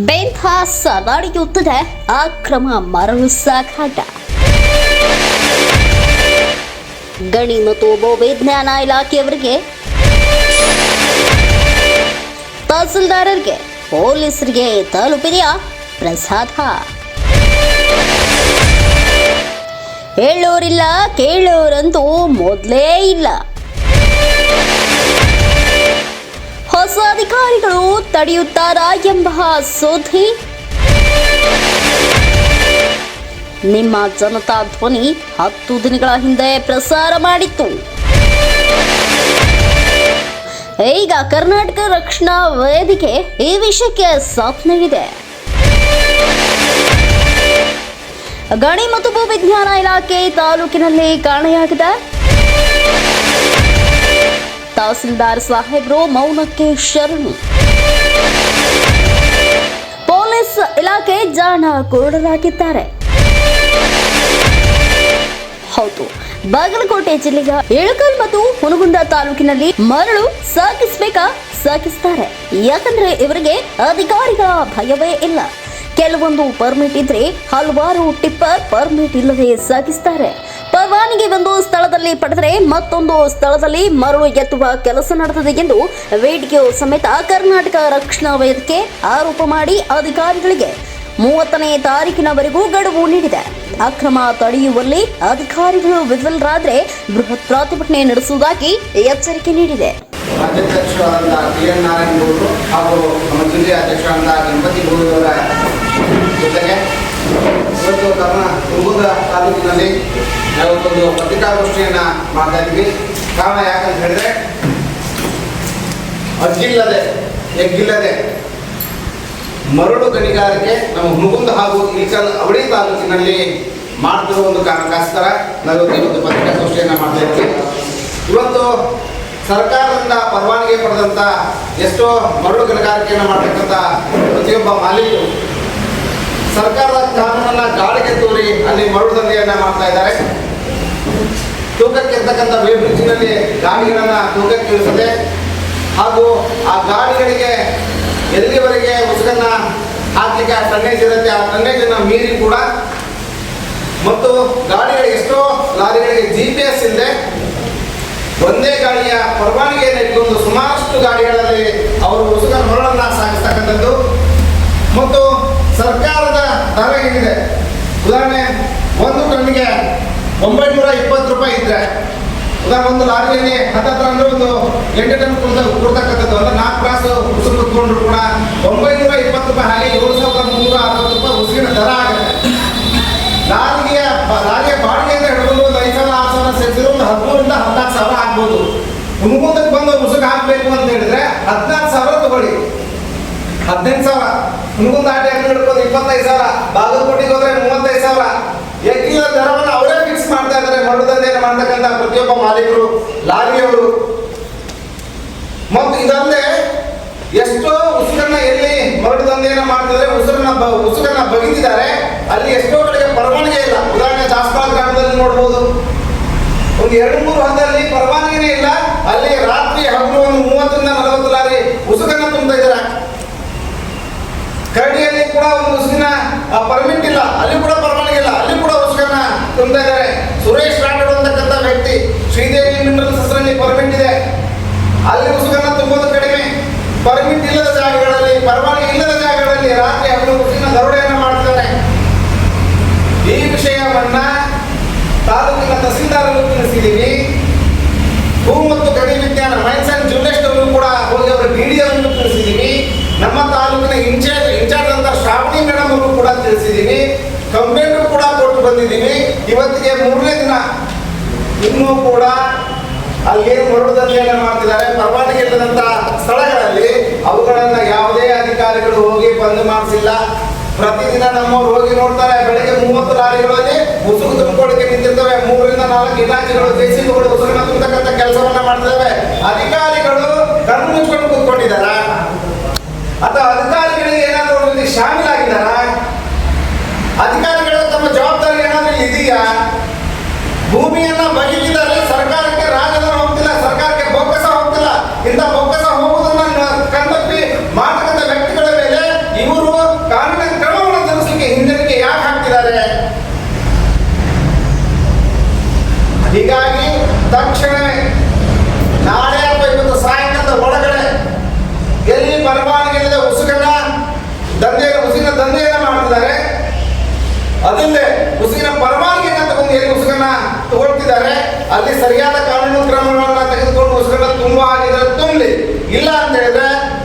ಬೆಂಥಾಸ ನಡೆಯುತ್ತದೆ ಅಕ್ರಮ ಮರಳು ಸಾಗಾಟ. ಗಣಿ ಮತ್ತು ಭೂವಿಜ್ಞಾನ ಇಲಾಖೆಯವರಿಗೆ, ತಹಸೀಲ್ದಾರರಿಗೆ, ಪೊಲೀಸರಿಗೆ ತಲುಪಿದೆಯಾ ಪ್ರಸಾದ? ಹೇಳೋರಿಲ್ಲ ಕೇಳೋರಂತೂ ಮೊದಲೇ ಇಲ್ಲ. ಹೊಸ ಅಧಿಕಾರಿಗಳು ತಡೆಯುತ್ತಾರಾ ಎಂಬ ಸುದ್ದಿ. ನಿಮ್ಮ ಜನತಾ ಧ್ವನಿ 10 ದಿನಗಳ ಹಿಂದೆ ಪ್ರಸಾರ ಮಾಡಿತ್ತು. ಈಗ ಕರ್ನಾಟಕ ರಕ್ಷಣಾ ವೇದಿಕೆ ಈ ವಿಷಯಕ್ಕೆ ಸಾಥ್ ನೀಡಿದೆ. ಗಣಿ ಮತ್ತು ಭೂವಿಜ್ಞಾನ ಇಲಾಖೆ ತಾಲೂಕಿನಲ್ಲಿ ಕಾಣೆಯಾಗಿದೆ. ತಹಸೀಲ್ದಾರ್ ಸಾಹೇಬ್ರು ಮೌನಕ್ಕೆ ಶರಣು. ಪೊಲೀಸ್ ಇಲಾಖೆ ಜಾಣ ಕೂಡಲಾಗಿದ್ದಾರೆ. ಹೌದು, ಬಾಗಲಕೋಟೆ ಜಿಲ್ಲೆಯ ಇಳಕಲ್ ಮತ್ತು ಹುನಗುಂದ ತಾಲೂಕಿನಲ್ಲಿ ಮರಳು ಸಾಗಿಸ್ತಾರೆ. ಯಾಕಂದ್ರೆ ಇವರಿಗೆ ಅಧಿಕಾರಿಗಳ ಭಯವೇ ಇಲ್ಲ. ಕೆಲವೊಂದು ಪರ್ಮಿಟ್ ಇದ್ರೆ ಹಲವಾರು ಟಿಪ್ಪರ್ ಪರ್ಮಿಟ್ ಇಲ್ಲದೆ ಸಾಗಿಸ್ತಾರೆ. ಪರವಾನಗಿ ಒಂದು ಸ್ಥಳದಲ್ಲಿ ಪಡೆದರೆ ಮತ್ತೊಂದು ಸ್ಥಳದಲ್ಲಿ ಮರಳು ಎತ್ತುವ ಕೆಲಸ ನಡೆದಿದೆ ಎಂದು ವಿಡಿಯೋ ಸಮೇತ ಕರ್ನಾಟಕ ರಕ್ಷಣಾ ವೇದಿಕೆ ಆರೋಪ ಮಾಡಿ ಅಧಿಕಾರಿಗಳಿಗೆ 30ನೇ ತಾರೀಕಿನವರೆಗೂ ಗಡುವು ನೀಡಿದೆ. ಅಕ್ರಮ ತಡೆಯುವಲ್ಲಿ ಅಧಿಕಾರಿಗಳು ವಿಫಲರಾದರೆ ಬೃಹತ್ ಪ್ರತಿಭಟನೆ ನಡೆಸುವುದಾಗಿ ಎಚ್ಚರಿಕೆ ನೀಡಿದೆ. ರಾಜ್ಯಾಧ್ಯಕ್ಷರಾದ ಟಿ.ಎನ್. ನಾರಾಯಣಗೌಡರು ಹಾಗೂ ನಮ್ಮ ಜಿಲ್ಲೆಯ ಅಧ್ಯಕ್ಷರಾದ ಗಣಪತಿ ಗೌಡರವರ ಜೊತೆಗೆ ಇವತ್ತು ನಮ್ಮ ಹುನಗುಂದ ತಾಲೂಕಿನಲ್ಲಿ ನಾವೊಂದು ಪತ್ರಿಕಾಗೋಷ್ಠಿಯನ್ನು ಮಾಡ್ತಾ ಇದ್ವಿ. ಕಾರಣ ಯಾಕಂತ ಹೇಳಿದ್ರೆ, ಎಗ್ಗಿಲ್ಲದೆ ಮರಳು ಗಣಿಗಾರಿಕೆ ನಮ್ಮ ಹುನಗುಂದ ಹಾಗೂ ಇಳಕಲ್ ಅವಳಿ ತಾಲೂಕಿನಲ್ಲಿ ಮಾಡ್ತಿರೋ ಒಂದು ಕಾರಣಕ್ಕೋಸ್ಕರ ನಾವು ಇವತ್ತು ಪತ್ರಿಕಾಗೋಷ್ಠಿಯನ್ನು ಮಾಡ್ತಾ ಇದ್ವಿ. ಇವತ್ತು ಸರ್ಕಾರದಿಂದ ಪರವಾನಗಿ ಪಡೆದಂಥ ಎಷ್ಟೋ ಮರಳು ಗಣಿಗಾರಿಕೆಯನ್ನು ಮಾಡತಕ್ಕಂಥ ಪ್ರತಿಯೊಬ್ಬ ಮಾಲೀಕರು ಸರ್ಕಾರದ ಕಾನೂನನ್ನು ಗಾಳಿಗೆ ತೂರಿ ಅಲ್ಲಿ ಮರಳು ದಂಧೆಯನ್ನು ಮಾಡ್ತಾ ಇದ್ದಾರೆ. ತೂಕಕ್ಕೆ ಇರ್ತಕ್ಕಂಥ ಬ್ರಿಡ್ಜ್ನಲ್ಲಿ ಗಾಡಿಗಳನ್ನು ತೂಕಕ್ಕೆ ಇಳಿಸದೆ ಹಾಗೂ ಆ ಗಾಡಿಗಳಿಗೆ ಎಲ್ಲಿವರೆಗೆ ಉಸುಕನ್ನು ಹಾಕಲಿಕ್ಕೆ ಆ ಟನ್ನೇಜ್ ಇರುತ್ತೆ, ಆ ಟನ್ನೇಜನ್ನು ಮೀರಿ ಕೂಡ ಮತ್ತು ಗಾಡಿಗಳಿಗೆ ಎಷ್ಟೋ ಲಾರಿಗಳಿಗೆ GPS ಇಲ್ಲದೆ ಒಂದೇ ಗಾಡಿಯ ಪರವಾನಗಿಯನ್ನು ಇಟ್ಕೊಂಡು ಸುಮಾರಷ್ಟು ಗಾಡಿಗಳಲ್ಲಿ ಅವರು ಉಸುಕನ ಮರಳನ್ನು ಸಾಗಿಸ್ತಕ್ಕಂಥದ್ದು. ಮತ್ತು ಸರ್ಕಾರದ ದರ ಏನಿದೆ, ಉದಾಹರಣೆ 1 ಟನ್ನಿಗೆ 920 ರೂಪಾಯಿ ಇದ್ರೆ, ಉದಾಹರಣೆ ಒಂದು ಲಾರಿಯಲ್ಲಿ ಹತ್ತತ್ರ ಅಂದ್ರೆ ಒಂದು 8 ಟನ್ ಕೊಡ್ತಕ್ಕಂಥದ್ದು ಅಂದ್ರೆ 4 ಕ್ರಾಸು ಉಸುಕು ಕುತ್ಕೊಂಡ್ರು ಕೂಡ 920 ರೂಪಾಯಿ ಹಾಗೆ 7,360 ರೂಪಾಯಿ ಉಸುಕಿನ ದರ ಆಗುತ್ತೆ. ಲಾರಿಯ ಬಾಡಿಗೆ ಅಂತ ಹಿಡ್ಕೊಂಡು ಒಂದು 5,000-6,000 ಸೇರಿಸಿದ್ರು ಒಂದು 13,000 ರಿಂದ 14,000 ಆಗ್ಬೋದು. ಹುನಗುಂದಕ್ಕೆ ಬಂದು ಉಸುಕು ಹಾಕಬೇಕು ಅಂತ ಹೇಳಿದ್ರೆ 14,000 ತಗೊಳ್ಳಿ, 15,000. ಹುನಗುಂದ ಆಟೆ ಅಂಗಡಿ ಹಿಡ್ಕೊಂಡು 25,000, ಬಾಗಲಕೋಟೆಗೆ ಹೋದ್ರೆ 35,000. ಎಗ್ಗಿನ ದರವನ್ನು ಅವರೇ ಫಿಕ್ಸ್ ಮಾಡ್ತಾ ಇದ್ದಾರೆ. ಮರಳು ದಂಧೆಯನ್ನು ಮಾಡ್ತಕ್ಕಂಥ ಪ್ರತಿಯೊಬ್ಬ ಮಾಲೀಕರು, ಲಾರಿಯವರು. ಮತ್ತು ಇದಲ್ಲದೆ ಎಷ್ಟೋ ಉಸುಕನ್ನ ಎಲ್ಲಿ ಮರಳು ದಂಧೆಯನ್ನು ಮಾಡ್ತಿದ್ದಾರೆ, ಉಸುಕನ್ನ ಬಗೆದಿದ್ದಾರೆ, ಅಲ್ಲಿ ಎಷ್ಟೋ ಕಡೆಗೆ ಪರವಾನಗಿ ಇಲ್ಲ. ಉದಾಹರಣೆ ದಾಸಪಾಳ ಗ್ರಾಮದಲ್ಲಿ ನೋಡ್ಬೋದು, ಒಂದು 2-3 ಹಂತದಲ್ಲಿ ಪರವಾನಗಿನೇ ಇಲ್ಲ. ಅಲ್ಲಿ ರಾತ್ರಿ ಹಗಲು ಒಂದು 30 ರಿಂದ 40 ಲಾರಿ ಉಸುಕನ್ನ ತುಂಬ್ತಾ ಇದ್ದಾರೆ. ಕರಡಿಯಲ್ಲಿ ಕೂಡ ಒಂದು ಉಸುಕಿನ ಪರ್ಮಿಟ್ ಇಲ್ಲ, ಅಲ್ಲಿ ಕೂಡ ಪರವಾನಗಿ ಇಲ್ಲ, ಅಲ್ಲಿ ಕೂಡ ಉಸುಕನ್ನ ತುಂಬ್ತಾ ಇದ್ದಾರೆ. ಸುರೇಶ್ ರಾಠೋಡ್ ಅಂತಕ್ಕಂಥ ವ್ಯಕ್ತಿ ಶ್ರೀದೇವಿ ಮಿನರಲ್ಸ್ ಹೆಸರಲ್ಲಿ ಪರ್ಮಿಟ್ ಇದೆ, ಅಲ್ಲಿ ಉಸುಕನ್ನ ತುಂಬೋದು ಕಡಿಮೆ. ಪರ್ಮಿಟ್ ಇಲ್ಲದ ಜಾಗಗಳಲ್ಲಿ, ಪರವಾನಗಿ ಇಲ್ಲದ ಜಾಗಗಳಲ್ಲಿ ರಾತ್ರಿ ಹಗಲು ಉಸುಕಿನ ದರೋಡೆಯನ್ನು ಮಾಡ್ತಾರೆ. ಈ ವಿಷಯವನ್ನ ತಾಲೂಕಿನ ತಹಸೀಲ್ದಾರರು ತಿಳಿಸಿದ್ದೀವಿ. ಭೂ ಮತ್ತು ಗಣಿ ವಿಜ್ಞಾನ ಮೈನ್ಸ್ ಅಂಡ್ ಜಿಮ್ನೆಸ್ಟ್ ಅವರು ಕೂಡ ಹೋಗಿ ಅವರ ವಿಡಿಯೋವನ್ನು ತಿಳಿಸಿದ್ದೀವಿ. ನಮ್ಮ ತಾಲೂಕಿನ ಇನ್ಚಾರ್ಜ್ ಅಂತ ಶ್ರಾವಣಿ ಮೇಡಮ್ ಅವರು ಕೂಡ ತಿಳಿಸಿದ್ದೀವಿ. ಕಂಪ್ಲೇಂಟ್ ಕೂಡ ಕೊಟ್ಟು ಬಂದಿದ್ದೀವಿ. ಇವತ್ತಿಗೆ 3ನೇ ದಿನ, ಇನ್ನೂ ಕೂಡ ಅಲ್ಲಿ ಮರಳು ದಂಧೆಯನ್ನು ಮಾಡ್ತಿದ್ದಾರೆ. ಪರವಾನಗಿ ಇಲ್ಲದಂತ ಸ್ಥಳಗಳಲ್ಲಿ ಅವುಗಳನ್ನ ಯಾವುದೇ ಅಧಿಕಾರಿಗಳು ಹೋಗಿ ಬಂದ್ ಮಾಡಿಸಿಲ್ಲ. ಪ್ರತಿದಿನ ನಮ್ಮವ್ರು ಹೋಗಿ ನೋಡ್ತಾರೆ. ಬೆಳಗ್ಗೆ 30 ಲಾರಿಗಳಲ್ಲಿ ಉಸುಕು ತುಂಬಿಕೊಳ್ಳಿಕ್ಕೆ ನಿಂತಿರ್ತವೆ. 3 ರಿಂದ 4 ಇಲಾಖೆಗಳು JCBಗಳು ಉಸುಕನ್ನ ತುಂಬತಕ್ಕಂಥ ಕೆಲಸವನ್ನ ಮಾಡ್ತಿದ್ದಾವೆ. ಅಧಿಕಾರಿಗಳು ಕಣ್ಣು ಮುಚ್ಕೊಂಡು ಕೂತ್ಕೊಂಡಿದ್ದಾರ ಅಥವಾ ಅಧಿಕಾರಿಗಳಿಗೆ ಏನಾದರೂ ಶಾಮೀಲಾಗಿದ್ದಾರ? ಅಧಿಕಾರಿಗಳು ತಮ್ಮ ಜವಾಬ್ದಾರಿ ಏನಾದರೂ ಇದೆಯಾ? ಭೂಮಿಯನ್ನ ಬಗೆದಿದ್ದಾರೆ, ಸರ್ಕಾರಕ್ಕೆ ರಾಜಧನ ಹೋಗ್ತಿಲ್ಲ, ಸರ್ಕಾರಕ್ಕೆ ಬೊಕ್ಕಸ ಹೋಗ್ತಿಲ್ಲ. ಇಂಥ ಬೊಕ್ಕಸ ಹೋಗುವುದನ್ನ ಕಣ್ತಪ್ಪಿ ಮಾಡತಕ್ಕಂಥ ವ್ಯಕ್ತಿಗಳ ಮೇಲೆ ಇವರು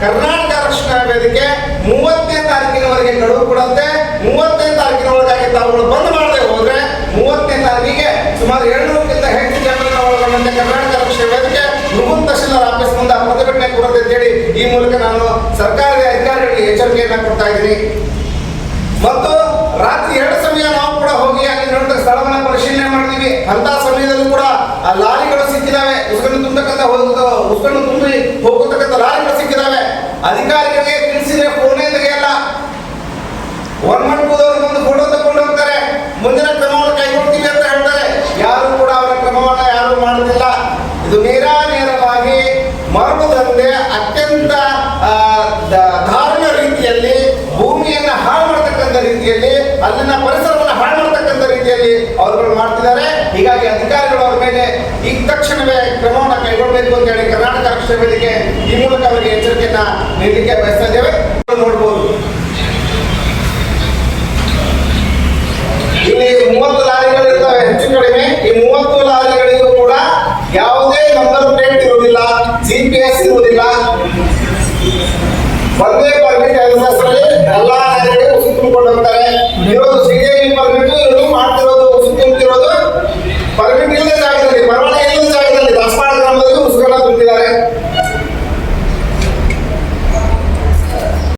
ಕರ್ನಾಟಕ ರಕ್ಷಣಾ ವೇದಿಕೆ 30ನೇ ತಾರೀಕಿನವರೆಗೆ ಗಡುವು ಕೊಡುತ್ತೆ. 30ನೇ ತಾರೀಕಿನೊಳಗಾಗಿ ತಾವುಗಳು ಬಂದ್ ಮಾಡದೆ ಹೋದ್ರೆ 30ನೇ ತಾರೀಕಿಗೆ ಸುಮಾರು 700ಕ್ಕಿಂತ ಹೆಚ್ಚು ಜನರನ್ನು ಒಳಗೊಂಡಂತೆ ಕರ್ನಾಟಕ ರಕ್ಷಣಾ ವೇದಿಕೆ ಮುಗುಂದ ತಹಶೀಲ್ದಾರ್ ಆಫೀಸ್ ಮುಂದೆ ಪ್ರತಿಭಟನೆ ಕೊಡುತ್ತೆ ಅಂತ ಹೇಳಿ ಈ ಮೂಲಕ ನಾನು ಸರ್ಕಾರಿ ಅಧಿಕಾರಿಗಳಿಗೆ ಎಚ್ಚರಿಕೆಯನ್ನ ಕೊಡ್ತಾ ಇದ್ದೀನಿ. ಮತ್ತು ರಾತ್ರಿ 2 ಸಮಯ ನಾವು ಕೂಡ ಹೋಗಿ ಅಲ್ಲಿ ನೋಡಿದ ಸ್ಥಳವನ್ನ ಪರಿಶೀಲನೆ ಮಾಡಿದೀವಿ. ಅಂತ ಸಮಯದಲ್ಲೂ ಕೂಡ ಆ ಲಾರಿಗಳು ಸಿಕ್ಕಿದಾವೆ, ಉಸ್ಕನ್ನು ತುಂಬಿ ಹೋಗತಕ್ಕಂಥ ಲಾರಿಗಳು ಸಿಕ್ಕಿದಾವೆ. ಅಧಿಕಾರಿಗಳಿಗೆ ತಿಳಿಸಿದ್ರೆ ಫೋನೇ ತೆಗೆಯಲ್ಲ. ಒನ್ಮಟ್ಕೂದವರು ಬಂದು ಫೋಟೋ ತಗೊಂಡು ಹೋಗ್ತಾರೆ, ಮುಂದಿನ ಕ್ರಮವನ್ನು ಕೈಗೊಳ್ತೀವಿ ಅಂತ ಹೇಳ್ತಾರೆ. ಯಾರು ಕೂಡ ಅವರ ಕ್ರಮವನ್ನು ಯಾರು ಮಾಡುತ್ತಿಲ್ಲ. ಇದು ನೇರವಾಗಿ ಮರಳು ದಂಧೆ ಅತ್ಯಂತ ದಾರುಣ ರೀತಿಯಲ್ಲಿ ಭೂಮಿಯನ್ನ ಹಾಳು ಮಾಡತಕ್ಕಂಥ ರೀತಿಯಲ್ಲಿ, ಅಲ್ಲಿನ ಪರಿಸರವನ್ನು ಹಾಳು ಮಾಡತಕ್ಕಂಥ ರೀತಿಯಲ್ಲಿ ಅವರುಗಳು ಮಾಡ್ತಿದ್ದಾರೆ. ಹೀಗಾಗಿ ಅಧಿಕಾರಿಗಳು ಅವರ ಮೇಲೆ ಈ ತಕ್ಷಣವೇ ಕ್ರಮವನ್ನು ಕೈಗೊಳ್ಳಬೇಕು ಅಂತ ಹೇಳಿ ಕರ್ನಾಟಕ ರಕ್ಷಣಾ ವೇದಿಕೆ ಈ ಮೂಲಕ ಅವರಿಗೆ ಎಚ್ಚರಿಕೆಯನ್ನ ನೀಡಲಿಕ್ಕೆ ಬಯಸ್ತಾ ಇದ್ದೇವೆ. ನೋಡಬಹುದು, ಇಲ್ಲಿ 30 ಲಾರಿಗಳು ಇರ್ತವೆ ಹೆಚ್ಚು ಕಡಿಮೆ. ಈ 30 ಲಾರಿಗಳಿಗೂ ಕೂಡ ಯಾವುದೇ ನಂಬರ್ ಪ್ಲೇಟ್ ಇರುವುದಿಲ್ಲ, GPS ಇರುವುದಿಲ್ಲ. ಒಂದೇ ಪರ್ಮಿಟ್ ಎಲ್ಲಾ